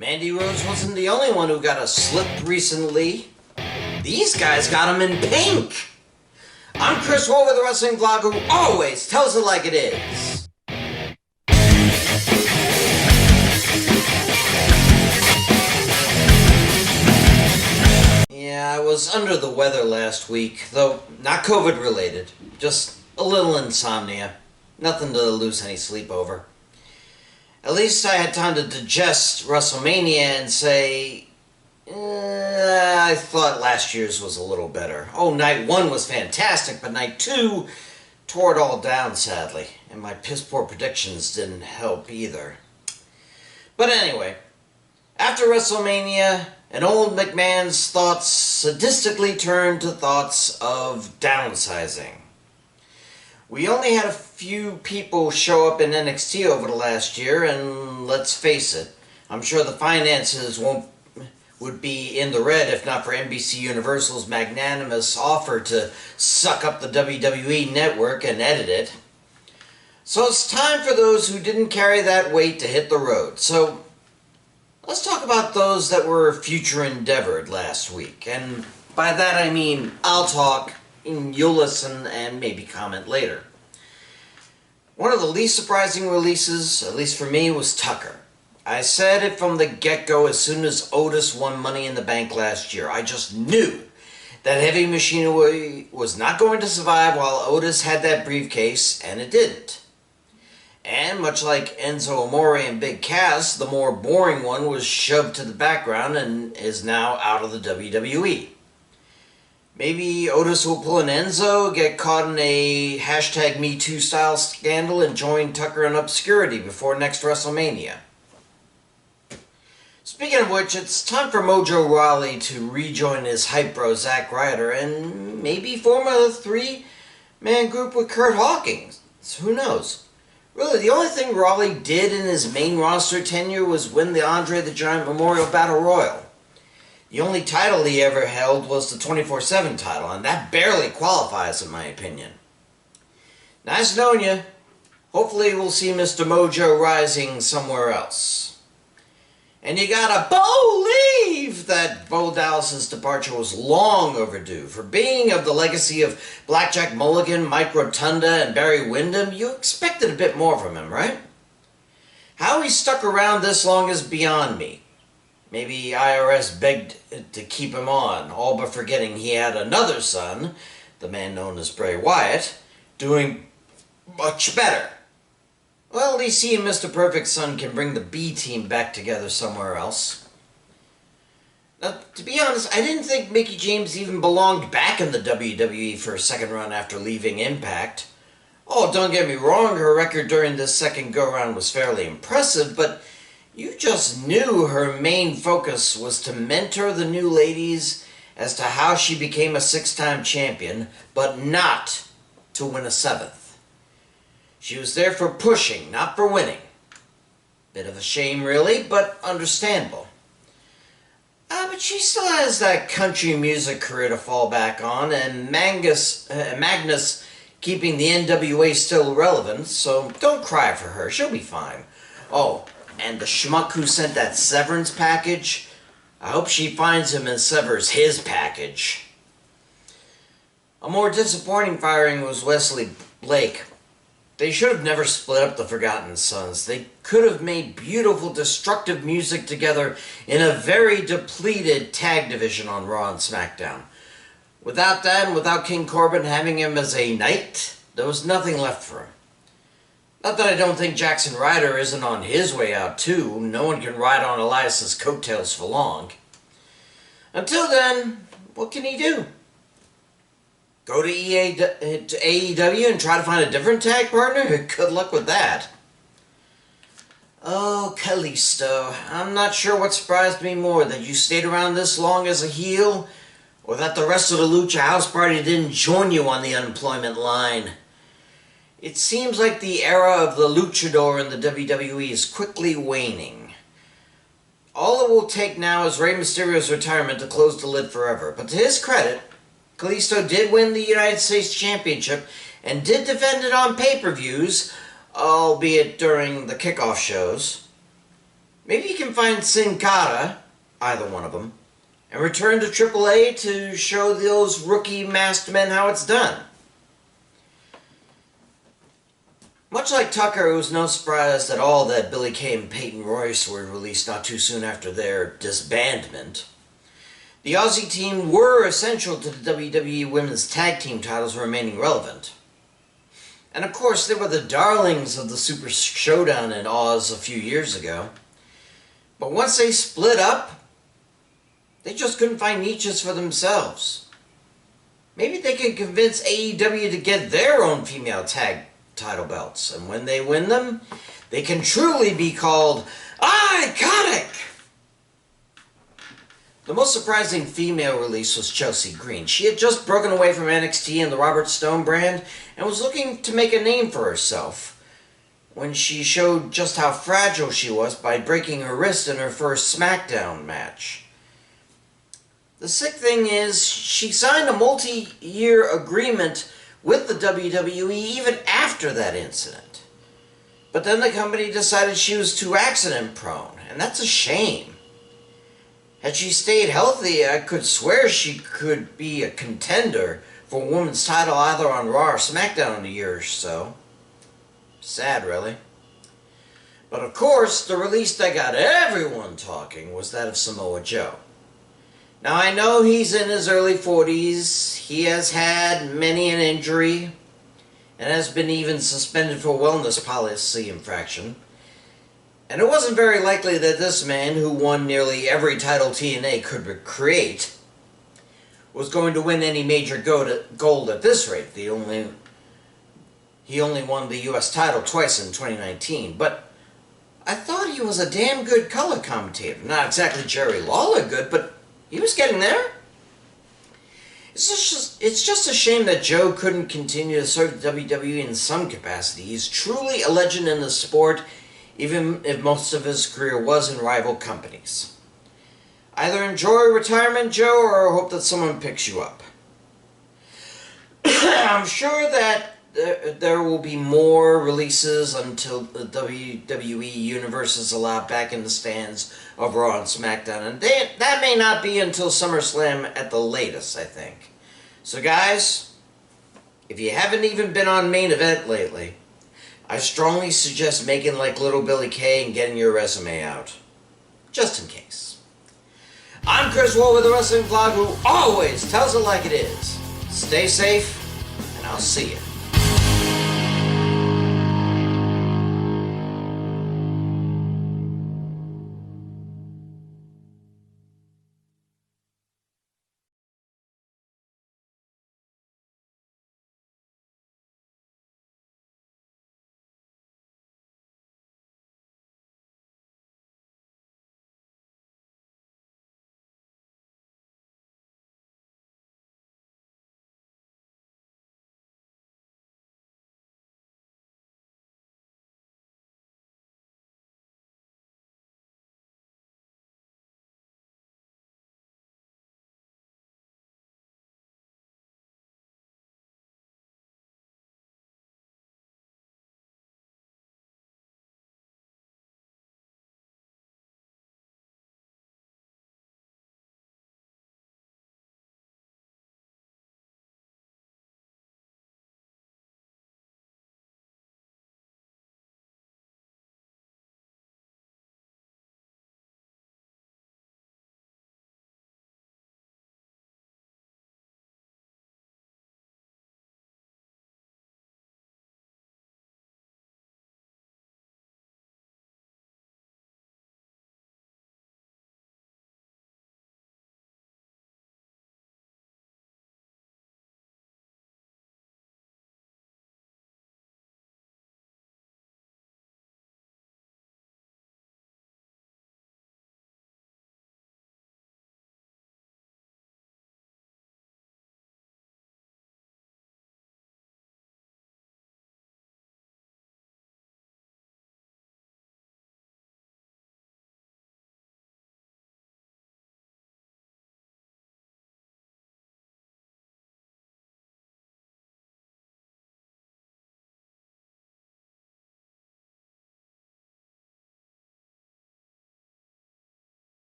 Mandy Rose wasn't the only one who got a slip recently. These guys got them in pink. I'm Chris Wolvie, the wrestling vlog who always tells it like it is. Yeah, I was under the weather last week, though not COVID related. Just a little insomnia. Nothing to lose any sleep over. At least I had time to digest WrestleMania and say, I thought last year's was a little better. Oh, night one was fantastic, but night two tore it all down, sadly. And my piss-poor predictions didn't help either. But anyway, after WrestleMania, an old McMahon's thoughts sadistically turned to thoughts of downsizing. We only had a few people show up in NXT over the last year, and let's face it, I'm sure the finances would be in the red if not for NBC Universal's magnanimous offer to suck up the WWE network and edit it. So it's time for those who didn't carry that weight to hit the road. So let's talk about those that were future endeavored last week. And by that I mean I'll talk, and you'll listen and maybe comment later. One of the least surprising releases, at least for me, was Tucker. I said it from the get-go as soon as Otis won Money in the Bank last year. I just knew that heavy machinery was not going to survive while Otis had that briefcase, and it didn't. And much like Enzo Amore and Big Cass, the more boring one was shoved to the background and is now out of the WWE. Maybe Otis will pull an Enzo, get caught in a #MeToo style scandal, and join Tucker in obscurity before next WrestleMania. Speaking of which, it's time for Mojo Rawley to rejoin his hype bro Zack Ryder and maybe form a three-man group with Kurt Hawkins. Who knows? Really, the only thing Rawley did in his main roster tenure was win the Andre the Giant Memorial Battle Royal. The only title he ever held was the 24/7 title, and that barely qualifies in my opinion. Nice knowing you. Hopefully we'll see Mr. Mojo rising somewhere else. And you gotta believe that Bo Dallas's departure was long overdue. For being of the legacy of Blackjack Mulligan, Mike Rotunda, and Barry Windham, you expected a bit more from him, right? How he stuck around this long is beyond me. Maybe IRS begged to keep him on, all but forgetting he had another son, the man known as Bray Wyatt, doing much better. Well, at least he and Mr. Perfect's son can bring the B team back together somewhere else. Now, to be honest, I didn't think Mickie James even belonged back in the WWE for a second run after leaving Impact. Oh, don't get me wrong, her record during this second go-round was fairly impressive, but you just knew her main focus was to mentor the new ladies as to how she became a 6-time champion, but not to win a 7th. She was there for pushing, not for winning. Bit of a shame, really, but understandable. But she still has that country music career to fall back on, and Magnus keeping the NWA still relevant, so don't cry for her. She'll be fine. Oh, and the schmuck who sent that severance package, I hope she finds him and severs his package. A more disappointing firing was Wesley Blake. They should have never split up the Forgotten Sons. They could have made beautiful, destructive music together in a very depleted tag division on Raw and SmackDown. Without that, and without King Corbin having him as a knight, there was nothing left for him. Not that I don't think Jackson Ryder isn't on his way out too. No one can ride on Elias's coattails for long. Until then, what can he do? Go to AEW and try to find a different tag partner? Good luck with that. Oh, Kalisto. I'm not sure what surprised me more, that you stayed around this long as a heel, or that the rest of the Lucha House Party didn't join you on the unemployment line. It seems like the era of the luchador in the WWE is quickly waning. All it will take now is Rey Mysterio's retirement to close the lid forever. But to his credit, Kalisto did win the United States Championship and did defend it on pay-per-views, albeit during the kickoff shows. Maybe you can find Sin Cara, either one of them, and return to AAA to show those rookie masked men how it's done. Much like Tucker, it was no surprise at all that Billie Kay and Peyton Royce were released not too soon after their disbandment. The Aussie team were essential to the WWE Women's Tag Team titles remaining relevant. And of course, they were the darlings of the Super Showdown in Oz a few years ago. But once they split up, they just couldn't find niches for themselves. Maybe they can convince AEW to get their own female tag title belts, and when they win them, they can truly be called iconic! The most surprising female release was Chelsea Green. She had just broken away from NXT and the Robert Stone brand and was looking to make a name for herself when she showed just how fragile she was by breaking her wrist in her first SmackDown match. The sick thing is, she signed a multi-year agreement with the WWE even after that incident. But then the company decided she was too accident-prone, and that's a shame. Had she stayed healthy, I could swear she could be a contender for a women's title either on Raw or SmackDown in a year or so. Sad, really. But of course, the release that got everyone talking was that of Samoa Joe. Now, I know he's in his early 40s, he has had many an injury, and has been even suspended for wellness policy infraction. And it wasn't very likely that this man, who won nearly every title TNA could create, was going to win any major gold at this rate. He only won the US title twice in 2019, but I thought he was a damn good color commentator. Not exactly Jerry Lawler good, but he was getting there. It's just a shame that Joe couldn't continue to serve the WWE in some capacity. He's truly a legend in the sport, even if most of his career was in rival companies. Either enjoy retirement, Joe, or hope that someone picks you up. I'm sure that there will be more releases until the WWE Universe is allowed back in the stands of Raw and SmackDown, and that may not be until SummerSlam at the latest, I think. So guys, if you haven't even been on Main Event lately, I strongly suggest making like little Billie Kay and getting your resume out. Just in case. I'm Chris Wolvie, the Wrestling Blog, who always tells it like it is. Stay safe, and I'll see you.